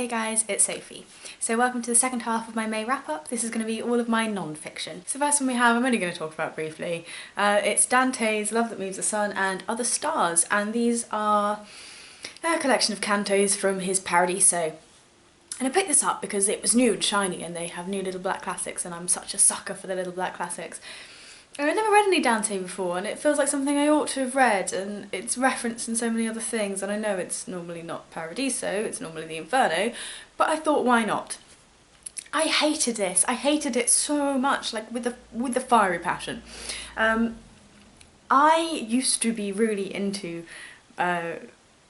guys, it's Sophie. So welcome to the second half of my May wrap-up. This is going to be all of my non-fiction. So first one we have, I'm only going to talk about briefly, it's Dante's Love That Moves the Sun and Other Stars, and these are a collection of cantos from his Paradiso. And I picked this up because it was new and shiny and they have new little black classics and I'm such a sucker for the little black classics. I've never read any Dante before and it feels like something I ought to have read, and it's referenced in so many other things, and I know it's normally not Paradiso, it's normally the Inferno, but I thought why not? I hated this. I hated it so much, like with the fiery passion. I used to be really into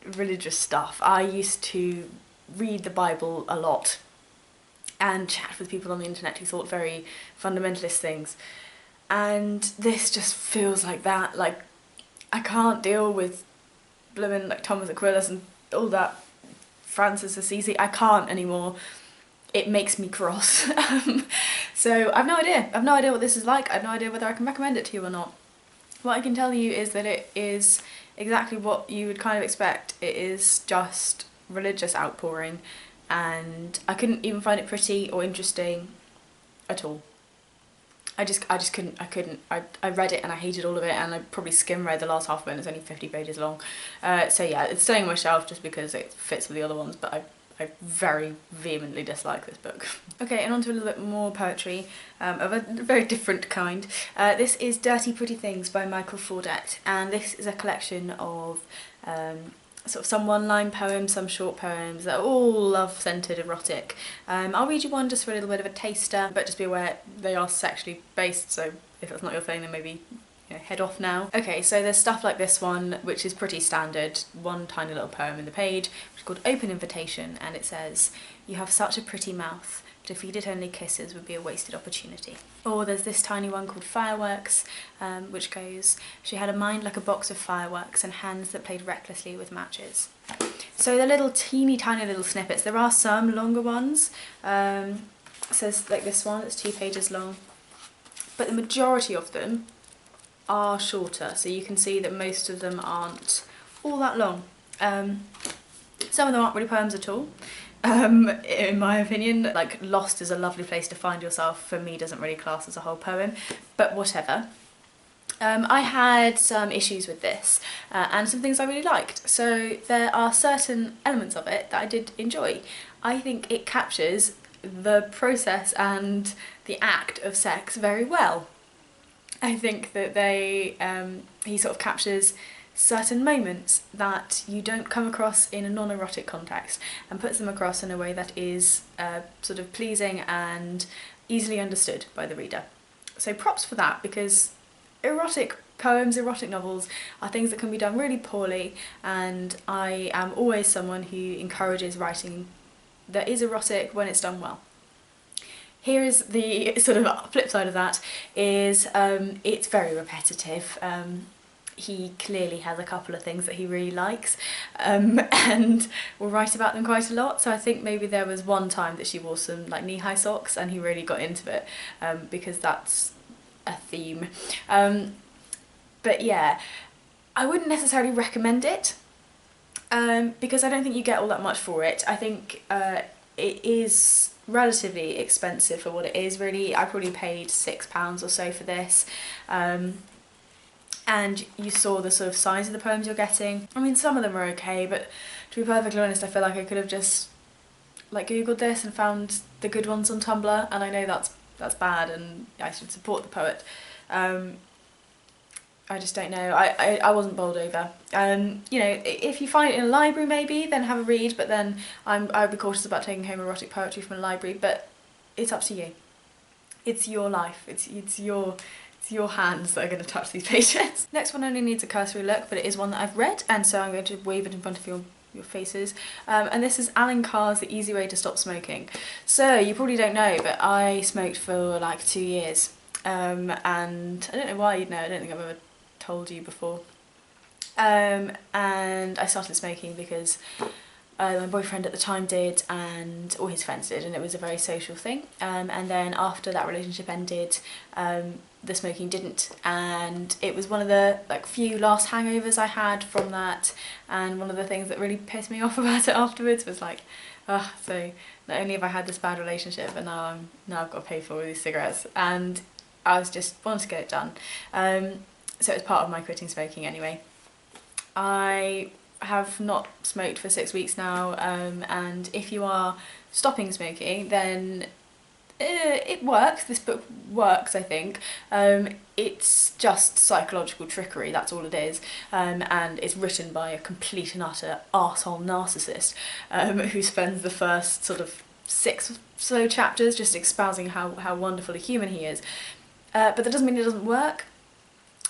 religious stuff. I used to read the Bible a lot and chat with people on the internet who thought very fundamentalist things. And this just feels like that. Like, I can't deal with blooming like Thomas Aquinas and all that Francis Assisi. I can't anymore. It makes me cross. So I've no idea. I've no idea what this is like. I've no idea whether I can recommend it to you or not. What I can tell you is that it is exactly what you would kind of expect. It is just religious outpouring, and I couldn't even find it pretty or interesting at all. I couldn't. I read it and I hated all of it, and I probably skim read the last half of it and it's only 50 pages long. So yeah, it's staying on my shelf just because it fits with the other ones, but I very vehemently dislike this book. Okay, and on to a little bit more poetry, of a very different kind. This is Dirty Pretty Things by Michael Faudet, and this is a collection of sort of some one-line poems, some short poems that are all love-centred, erotic. I'll read you one just for a little bit of a taster, but just be aware they are sexually based, so if that's not your thing then maybe head off now. Okay, so there's stuff like this one, which is pretty standard, one tiny little poem in the page, which is called Open Invitation, and it says, "You have such a pretty mouth. To feed it only kisses would be a wasted opportunity." Or there's this tiny one called Fireworks, which goes, "She had a mind like a box of fireworks and hands that played recklessly with matches." So they're little teeny tiny little snippets. There are some longer ones. It says like this one, it's 2 pages long, but the majority of them are shorter, so you can see that most of them aren't all that long. Some of them aren't really poems at all. In my opinion, like Lost is a lovely place to find yourself. For me, doesn't really class as a whole poem, but whatever. I had some issues with this and some things I really liked. So there are certain elements of it that I did enjoy. I think it captures the process and the act of sex very well. I think that he sort of captures certain moments that you don't come across in a non-erotic context and puts them across in a way that is sort of pleasing and easily understood by the reader. So props for that, because erotic poems, erotic novels are things that can be done really poorly, and I am always someone who encourages writing that is erotic when it's done well. Here is the sort of flip side of that, is it's very repetitive. He clearly has a couple of things that he really likes, and will write about them quite a lot. So I think maybe there was one time that she wore some like knee-high socks and he really got into it, because that's a theme. But yeah, I wouldn't necessarily recommend it, because I don't think you get all that much for it. I think it is relatively expensive for what it is, really. I probably paid £6 or so for this. And you saw the sort of size of the poems you're getting. I mean, some of them are okay, but to be perfectly honest, I feel like I could have just like googled this and found the good ones on Tumblr, and I know that's bad and I should support the poet. I just don't know. I wasn't bowled over. You know, if you find it in a library maybe, then have a read, but then I'd be cautious about taking home erotic poetry from a library, but it's up to you. It's your life. It's your hands that are going to touch these pages. Next one only needs a cursory look, but it is one that I've read, and so I'm going to wave it in front of your faces. And this is Alan Carr's The Easy Way to Stop Smoking. So you probably don't know, but I smoked for like 2 years. And I don't know why you'd know, I don't think I've ever told you before. And I started smoking because my boyfriend at the time did, and all his friends did, and it was a very social thing. And then after that relationship ended, the smoking didn't, and it was one of the like few last hangovers I had from that, and one of the things that really pissed me off about it afterwards was like So not only have I had this bad relationship, but now I've got to pay for all these cigarettes, and I was just wanted to get it done. So it's part of my quitting smoking anyway. I have not smoked for 6 weeks now, and if you are stopping smoking, then it works. This book works, I think. It's just psychological trickery, that's all it is. And it's written by a complete and utter arsehole narcissist, who spends the first sort of 6 or so chapters just espousing how wonderful a human he is. But that doesn't mean it doesn't work.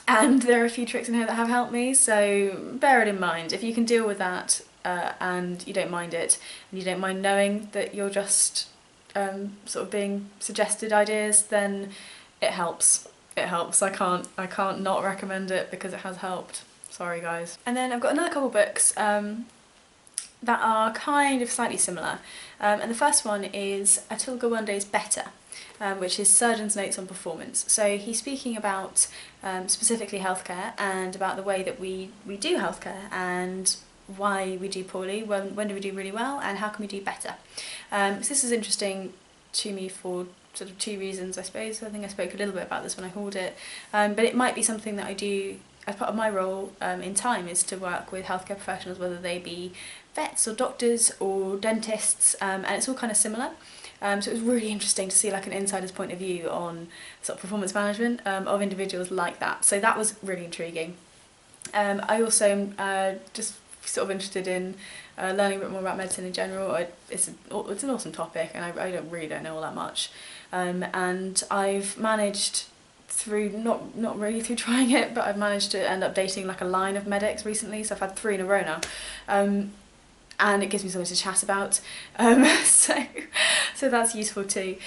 And there are a few tricks in here that have helped me, so bear it in mind. If you can deal with that, and you don't mind it, and you don't mind knowing that you're just sort of being suggested ideas, then it helps. It helps. I can't not recommend it because it has helped. Sorry guys. And then I've got another couple books that are kind of slightly similar. And the first one is Atul Gawande's Better, which is Surgeon's Notes on Performance. So he's speaking about specifically healthcare and about the way that we do healthcare and why we do poorly, when do we do really well, and how can we do better. So this is interesting to me for sort of 2 reasons, I suppose. I think I spoke a little bit about this when I hauled it, but it might be something that I do as part of my role in time, is to work with healthcare professionals, whether they be vets or doctors or dentists, and it's all kind of similar. So it was really interesting to see like an insider's point of view on sort of performance management of individuals like that. So that was really intriguing. I also am just sort of interested in learning a bit more about medicine in general. It's an awesome topic, and I really don't know all that much. And I've managed through, not really through trying it, but I've managed to end up dating like a line of medics recently, so I've had 3 in a row now. And it gives me something to chat about, so that's useful too.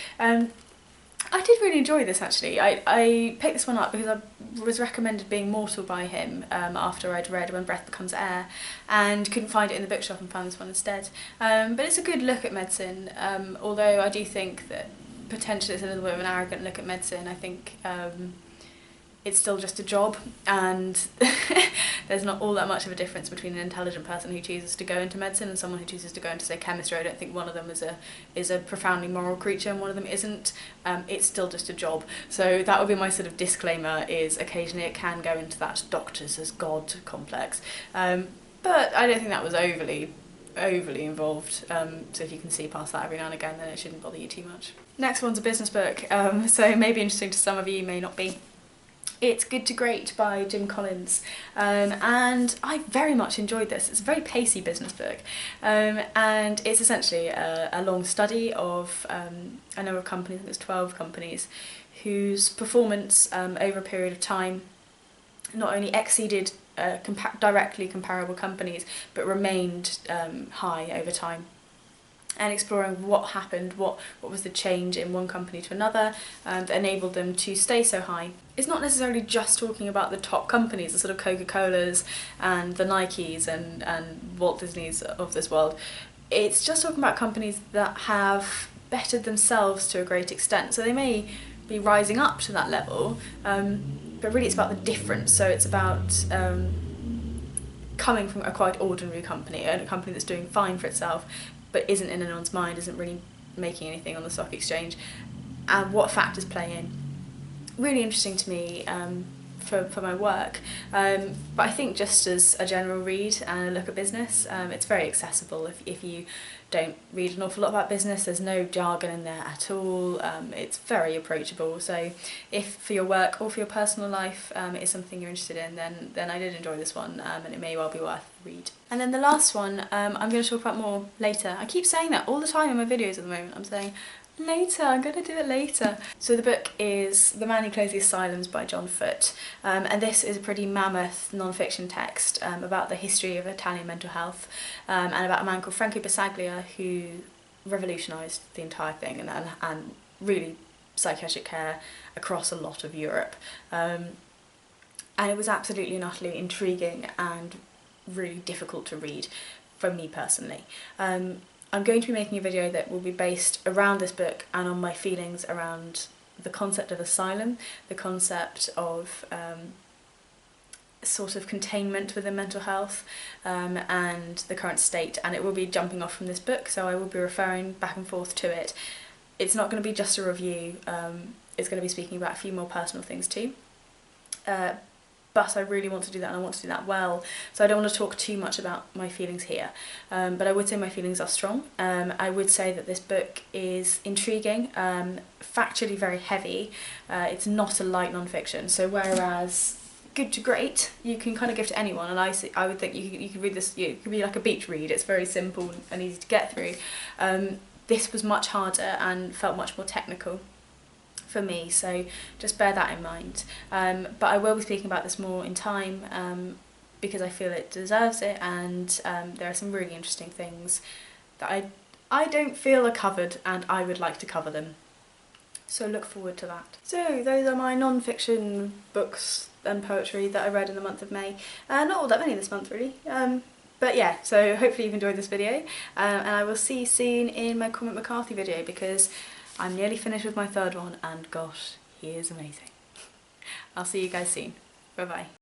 I did really enjoy this actually. I picked this one up because I was recommended Being Mortal by him after I'd read When Breath Becomes Air, and couldn't find it in the bookshop and found this one instead. But it's a good look at medicine, although I do think that potentially it's a little bit of an arrogant look at medicine. I think it's still just a job, and there's not all that much of a difference between an intelligent person who chooses to go into medicine and someone who chooses to go into, say, chemistry. I don't think one of them is a profoundly moral creature and one of them isn't. It's still just a job. So that would be my sort of disclaimer, is occasionally it can go into that doctors as God complex. But I don't think that was overly involved, so if you can see past that every now and again, then it shouldn't bother you too much. Next one's a business book, so maybe interesting to some of you, may not be. It's Good to Great by Jim Collins, and I very much enjoyed this. It's a very pacey business book, and it's essentially a long study of a number of companies. I think there's 12 companies whose performance over a period of time not only exceeded directly comparable companies, but remained high over time, and exploring what happened, what was the change in one company to another that enabled them to stay so high. It's not necessarily just talking about the top companies, the sort of Coca-Colas and the Nikes and Walt Disney's of this world. It's just talking about companies that have bettered themselves to a great extent. So they may be rising up to that level, but really it's about the difference. So it's about coming from a quite ordinary company, a company that's doing fine for itself, but isn't in anyone's mind, isn't really making anything on the stock exchange, and what factors play in. Really interesting to me for my work, but I think just as a general read and a look at business, it's very accessible. If you don't read an awful lot about business, there's no jargon in there at all. It's very approachable, so if for your work or for your personal life it's something you're interested in, then I did enjoy this one, and it may well be worth a read. And then the last one I'm going to talk about more later. I keep saying that all the time in my videos at the moment. I'm saying later, I'm going to do it later. So the book is The Man Who Closed the Asylums by John Foote, and this is a pretty mammoth non-fiction text about the history of Italian mental health, and about a man called Franco Basaglia who revolutionised the entire thing and really psychiatric care across a lot of Europe. And it was absolutely and utterly intriguing and really difficult to read for me personally. I'm going to be making a video that will be based around this book and on my feelings around the concept of asylum, the concept of sort of containment within mental health and the current state, and it will be jumping off from this book, so I will be referring back and forth to it. It's not going to be just a review, it's going to be speaking about a few more personal things too. But I really want to do that, and I want to do that well, so I don't want to talk too much about my feelings here, but I would say my feelings are strong. I would say that this book is intriguing, factually very heavy. It's not a light non-fiction, so whereas good to great you can kind of give to anyone, and I would think you could read this, it could be like a beach read, it's very simple and easy to get through. This was much harder and felt much more technical for me, so just bear that in mind. But I will be speaking about this more in time, because I feel it deserves it, and there are some really interesting things that I don't feel are covered, and I would like to cover them. So look forward to that. So those are my non-fiction books and poetry that I read in the month of May. Not all that many this month really. But yeah, so hopefully you've enjoyed this video, and I will see you soon in my Cormac McCarthy video, because I'm nearly finished with my third one, and gosh, he is amazing. I'll see you guys soon. Bye bye.